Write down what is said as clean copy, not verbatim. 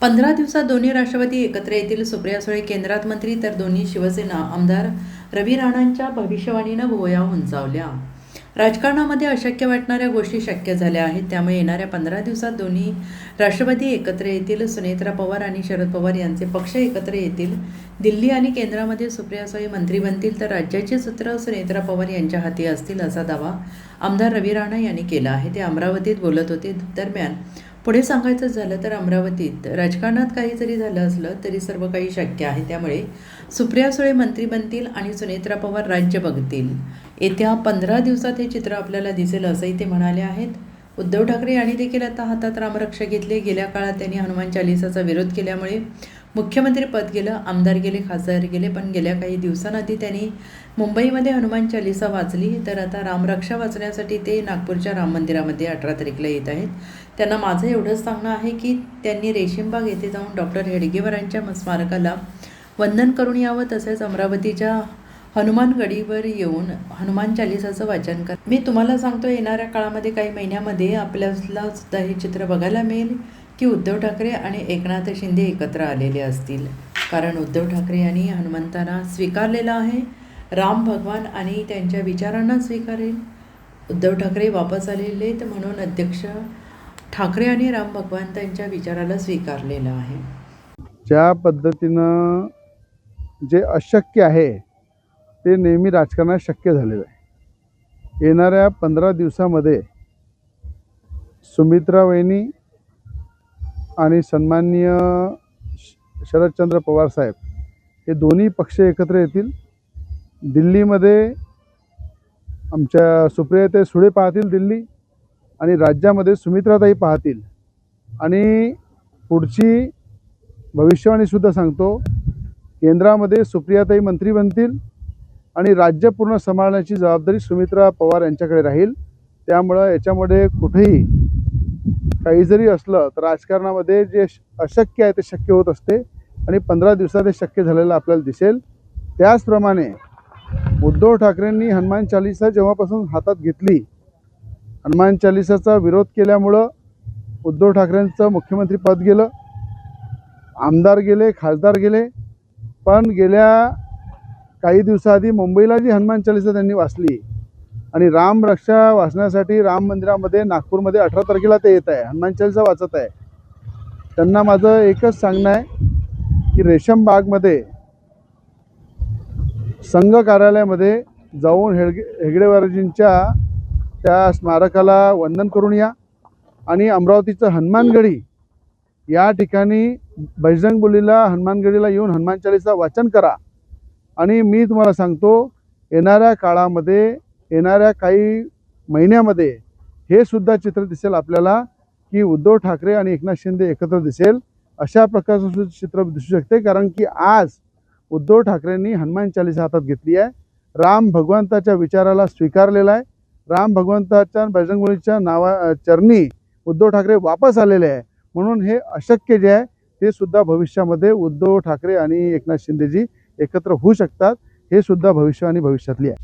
15 दिवसात दोन्ही राष्ट्रवादी एकत्र येतील. सुप्रिया सुळे केंद्रात मंत्री तर दोन्ही शिवसेना आमदार रवी राणांच्या भविष्यवाणीनं भुवया उंचावल्या. राजकारणामध्ये अशक्य वाटणाऱ्या गोष्टी शक्य झाल्या आहेत. त्यामुळे येणाऱ्या 15 दिवसात दोन्ही राष्ट्रवादी एकत्र येतील. सुनेत्रा पवार आणि शरद पवार यांचे पक्ष एकत्र येतील. दिल्ली आणि केंद्रामध्ये सुप्रिया सुळे मंत्री बनतील तर राज्याची सूत्र सुनेत्रा पवार यांच्या हाती असतील, असा दावा आमदार रवी राणा यांनी केला आहे. ते अमरावतीत बोलत होते. दरम्यान पुढे सांगायचं झालं तर अमरावतीत राजकारणात काही जरी झालं असलं तरी सर्व काही शक्य आहे. त्यामुळे सुप्रिया सुळे मंत्री बनतील आणि सुनेत्रा पवार राज्य बघतील. येत्या 15 दिवसात हे चित्र आपल्याला दिसेल, असंही ते म्हणाले आहेत. उद्धव ठाकरे यांनी देखील आता हातात रामरक्षा घेतले. गेल्या काळात त्यांनी हनुमान चालिसाचा विरोध केल्यामुळे मुख्यमंत्री पद गेलं, आमदार गेले, खासदार गेले. पण गेल्या काही दिवसांआधी त्यांनी मुंबईमध्ये हनुमान चालिसा वाचली. तर आता रामरक्षा वाचण्यासाठी ते नागपूरच्या राम मंदिरामध्ये 18 तारीखला येत आहेत. त्यांना माझं एवढंच सांगणं आहे की त्यांनी रेशीमबाग येथे जाऊन डॉक्टर हेडगेवारांच्या स्मारकाला वंदन करून यावं. तसेच अमरावतीच्या हनुमानगडीवर येऊन हनुमान चालिसाचं वाचन कर. मी तुम्हाला सांगतो, येणाऱ्या काळामध्ये काही महिन्यामध्ये आपल्याला सुद्धा हे चित्र बघायला मिळेल की उद्धव ठाकरे आणि एकनाथ शिंदे एकत्र आलेले असतील. कारण उद्धव ठाकरे यांनी हनुमंतांना स्वीकारलेलं आहे, राम भगवान आणि त्यांच्या विचारांना स्वीकारेल. उद्धव ठाकरे वापस आलेले आहेत म्हणून अध्यक्ष ठाकरे आणि राम भगवान त्यांच्या विचाराला स्वीकारलेलं आहे. ज्या पद्धतीनं जे अशक्य आहे ते नेहमी राजकारणात शक्य झालेलं आहे. येणाऱ्या 15 दिवसामध्ये सुमित्रा वहिनी आणि सन्माननीय शरदचंद्र पवार साहेब हे दोन्ही पक्ष एकत्र येतील. दिल्लीमध्ये आमच्या सुप्रियाताई सुळे पाहतील दिल्ली, आणि राज्यामध्ये सुमित्राताई पाहतील. आणि पुढची भविष्यवाणीसुद्धा सांगतो, केंद्रामध्ये सुप्रियाताई मंत्री बनतील आणि राज्य पूर्ण सांभाळण्याची जबाबदारी सुमित्रा पवार यांच्याकडे राहील. त्यामुळं याच्यामध्ये कुठेही काही जरी असलं तर राजकारणामध्ये जे अशक्य आहे ते शक्य होत असते आणि 15 दिवसात हे शक्य झालेलं आपल्याला दिसेल. त्याचप्रमाणे उद्धव ठाकरेंनी हनुमान चालिसा जेव्हापासून हातात घेतली, हनुमान चालिसाचा विरोध केल्यामुळं उद्धव ठाकरेंचं मुख्यमंत्री पद गेलं, आमदार गेले, खासदार गेले. पण गेल्या काही दिवसाआधी मुंबईला जी हनुमान चालिसा त्यांनी वाचली आणि राम रक्षा वाचण्यासाठी राम मंदिरामध्ये नागपूरमध्ये 18 तारखेला ते येत आहे, हनुमान चालिसा वाचत आहे. त्यांना माझं एकच सांगणं आहे की रेशीमबागमध्ये संघ कार्यालयामध्ये जाऊन हेगडेवारजींच्या त्या स्मारकाला वंदन करून या आणि अमरावतीचं हनुमानगडी या ठिकाणी बजरंगबलीला हनुमानगडीला येऊन हनुमान चालिसा वाचन करा. आणि मी तुम्हाला सांगतो, येणाऱ्या काळामध्ये येणाऱ्या काही महिन्यामध्ये हे सुद्धा चित्र दिसेल आपल्याला की उद्धव ठाकरे आणि एकनाथ शिंदे एकत्र दिसेल. अशा प्रकारचं चित्र दिसू शकते. कारण की आज उद्धव ठाकरेंनी हनुमान चालिसा हातात घेतली आहे, राम भगवंताच्या विचाराला स्वीकारलेला आहे. राम भगवंताच्या बजरंगबलीच्या चरणी उद्धव ठाकरे वापस आलेले आहे. म्हणून हे अशक्य जे आहे ते सुद्धा भविष्यामध्ये उद्धव ठाकरे आणि एकनाथ शिंदेजी एकत्र होऊ शकतात. हे सुद्धा भविष्यवाणी भविष्यातली आहे.